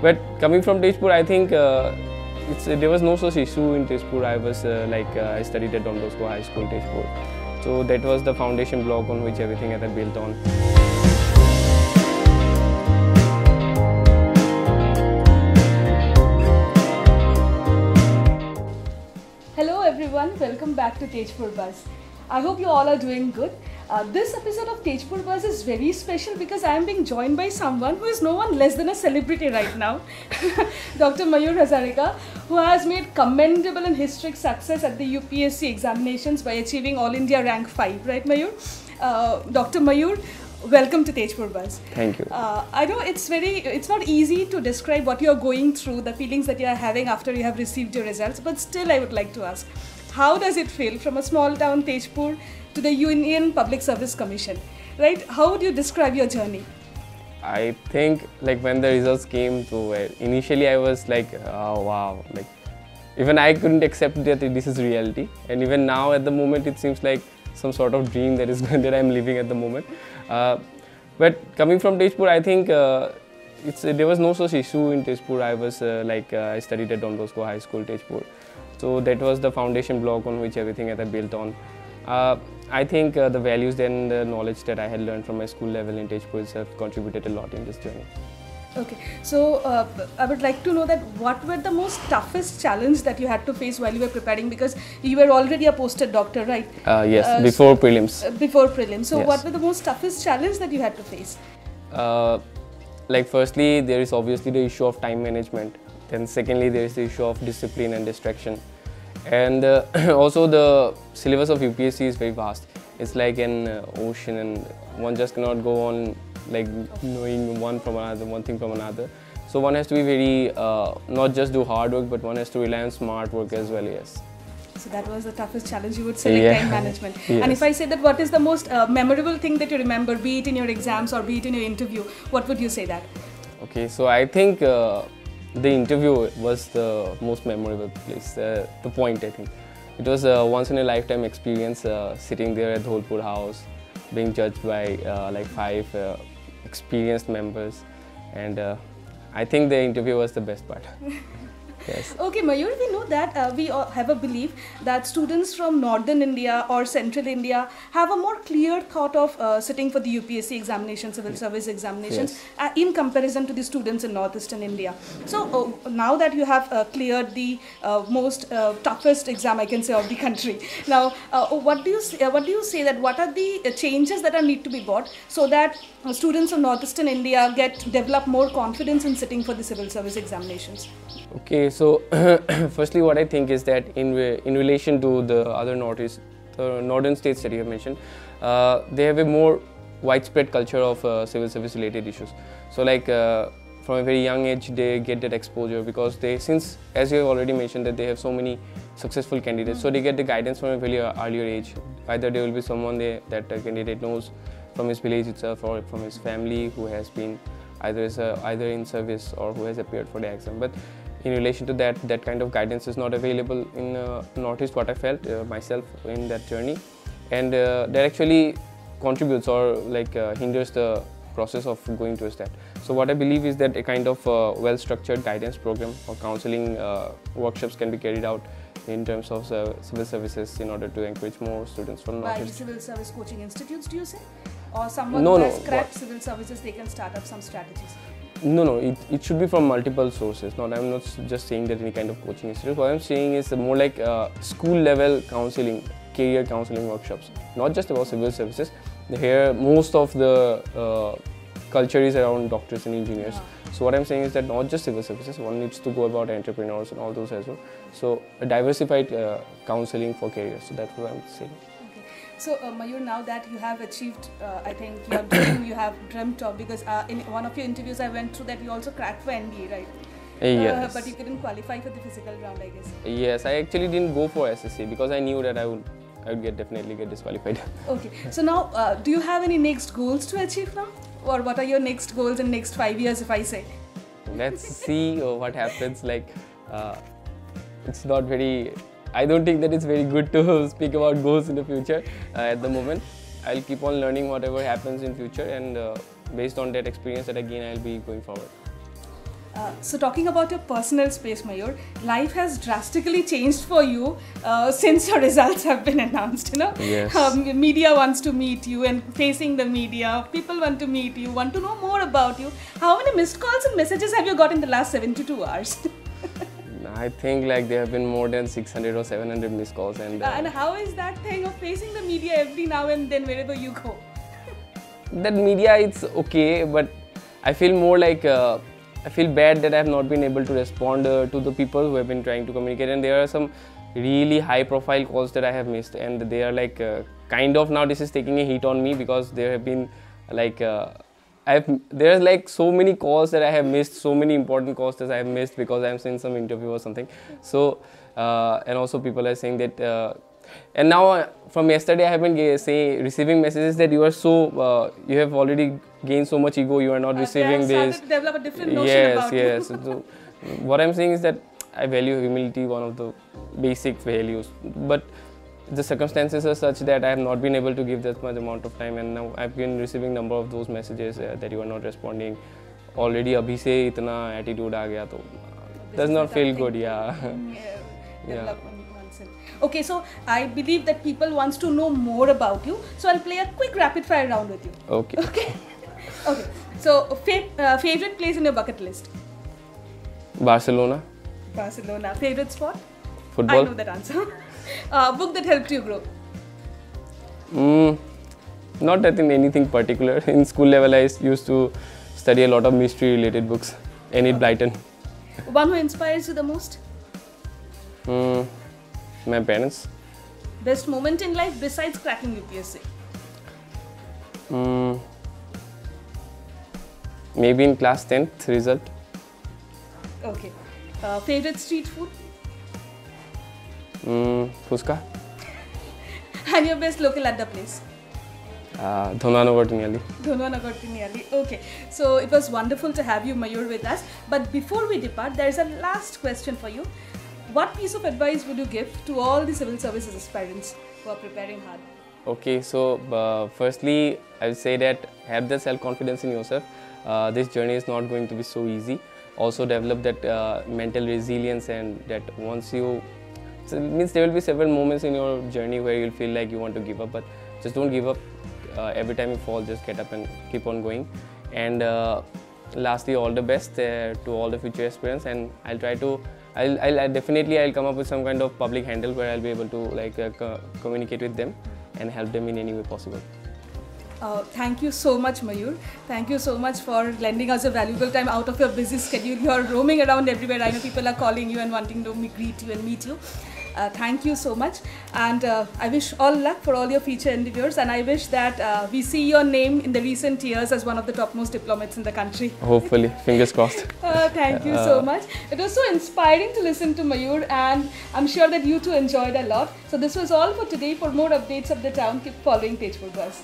But coming from Tezpur, I think there was no such issue in Tezpur. I was I studied at Don Bosco High School, Tezpur. So that was the foundation block on which everything had built on. Hello everyone, welcome back to Tezpur Buzz. I hope you all are doing good. This episode of Tezpur Buzz is very special because I am being joined by someone who is no one less than a celebrity right now. Dr. Mayur Hazarika, who has made commendable and historic success at the UPSC examinations by achieving All India rank 5, right Mayur? Dr. Mayur, welcome to Tezpur Buzz. Thank you. I know it's not easy to describe what you are going through, the feelings that you are having after you have received your results, but still I would like to ask, how does it feel from a small town Tezpur to the Union Public Service Commission, right? How would you describe your journey? I think when the results came to initially I was like, oh wow, even I couldn't accept that this is reality, and even now at the moment it seems like some sort of dream that is that I'm living at the moment. But coming from Tezpur, I think there was no such issue in Tezpur. I was I studied at Don Bosco High School, Tezpur. So that was the foundation block on which everything had built on. I think the values and the knowledge that I had learned from my school level in Tezpur itself contributed a lot in this journey. Okay, so I would like to know that what were the most toughest challenge that you had to face while you were preparing, because you were already a posted doctor, right? Yes, before prelims. Before prelims. So yes. What were the most toughest challenge that you had to face? Firstly, there is obviously the issue of time management. Then secondly, there is the issue of discipline and distraction. And also the syllabus of UPSC is very vast. It's like an ocean, and one just cannot go on knowing one thing from another. So one has to be very, not just do hard work, but one has to rely on smart work as well, yes. So that was the toughest challenge, you would say, like time management. Yes. And if I say that what is the most memorable thing that you remember, be it in your exams or be it in your interview, what would you say that? Okay, so I think the interview was the most memorable place, the point I think. It was a once in a lifetime experience, sitting there at Tezpur House, being judged by 5 experienced members, and I think the interview was the best part. Yes. Okay, Mayur, we know that we have a belief that students from Northern India or Central India have a more clear thought of sitting for the UPSC examinations, civil service examinations, yes, in comparison to the students in Northeastern India. So now that you have cleared the most toughest exam, I can say, of the country, now what do you say that what are the changes that need to be brought so that students of Northeastern India develop more confidence in sitting for the civil service examinations? Okay, so firstly what I think is that in relation to the other northern states that you have mentioned, they have a more widespread culture of civil service related issues. So from a very young age they get that exposure, because since as you have already mentioned that they have so many successful candidates, so they get the guidance from a very earlier age. Either there will be someone that a candidate knows from his village itself or from his family who has been either in service or who has appeared for the exam. But in relation to that kind of guidance is not available in Northeast, what I felt myself in that journey, and that actually contributes or hinders the process of going to a STAT. So what I believe is that a kind of well-structured guidance program or counseling workshops can be carried out in terms of civil services in order to encourage more students from Northeast. By civil service coaching institutes, do you say? Or someone who has cracked civil services, they can start up some strategies? No, it should be from multiple sources. I'm not just saying that any kind of coaching institute. What I'm saying is more like school level counseling, career counseling workshops. Not just about civil services. Here most of the culture is around doctors and engineers. Yeah. So what I'm saying is that not just civil services, one needs to go about entrepreneurs and all those as well. So a diversified counseling for careers. So that's what I'm saying. So Mayur, now that you have achieved, I think your dream you have dreamt of, because in one of your interviews I went through that you also cracked for NDA, right? Yes. But you couldn't qualify for the physical round, I guess. Yes, I actually didn't go for SSC because I knew that I would definitely get disqualified. Okay, so now do you have any next goals to achieve now? Or what are your next goals in next 5 years, if I say? Let's see what happens. It's not very... I don't think that it's very good to speak about goals in the future at the moment. I'll keep on learning whatever happens in future, and based on that experience that I gain, I'll be going forward. So talking about your personal space, Mayur, life has drastically changed for you since your results have been announced. You know, Yes. Media wants to meet you, and facing the media, people want to meet you, want to know more about you. How many missed calls and messages have you got in the last 72 hours? I think like there have been more than 600 or 700 missed calls, And how is that thing of facing the media every now and then wherever you go? that media, it's okay, but I feel more like I feel bad that I have not been able to respond to the people who have been trying to communicate, and there are some really high profile calls that I have missed, and they are like kind of, now this is taking a hit on me because there have been like there's like so many calls that I have missed, so many important calls that I have missed because I am seeing some interview or something. So and also people are saying that and now from yesterday I have been receiving messages that you are so you have already gained so much ego, you are not receiving They have this. started to develop a different notion about you. Yes. So what I'm saying is that I value humility, one of the basic values, but the circumstances are such that I have not been able to give that much amount of time, and now I've been receiving number of those messages that you are not responding. Already abhi se itna attitude aa gaya, to does not feel good. Yeah. Development oneself. Okay, so I believe that people wants to know more about you, so I'll play a quick rapid fire round with you. Okay. Okay. So favorite place in your bucket list? Barcelona. Barcelona. Favorite sport? Football. I know that answer. Book that helped you grow? Not that in anything particular. In school level, I used to study a lot of mystery related books. Enid Blyton. One who inspires you the most? My parents. Best moment in life besides cracking UPSC? Maybe in class 10th result. Okay. Favorite street food? Fuska. And your best local adda place? Dhonanagar Tinali. Dhonanagar Tinali. Okay. So it was wonderful to have you, Mayur, with us. But before we depart, there is a last question for you. What piece of advice would you give to all the civil services aspirants who are preparing hard? Okay, so firstly, I would say that have the self-confidence in yourself. This journey is not going to be so easy. Also develop that mental resilience, and that once you, so it means there will be several moments in your journey where you'll feel like you want to give up, but just don't give up. Every time you fall, just get up and keep on going. And lastly, all the best to all the future aspirants, and I'll try to, I'll definitely come up with some kind of public handle where I'll be able to like communicate with them and help them in any way possible. Thank you so much, Mayur. Thank you so much for lending us a valuable time out of your busy schedule. You are roaming around everywhere. I know people are calling you and wanting to greet you and meet you. Thank you so much, and I wish all luck for all your future endeavors, and I wish that we see your name in the recent years as one of the topmost diplomats in the country. Hopefully, fingers crossed. Thank you so much. It was so inspiring to listen to Mayur, and I'm sure that you too enjoyed a lot. So this was all for today. For more updates of the town, keep following Tezpur Buzz.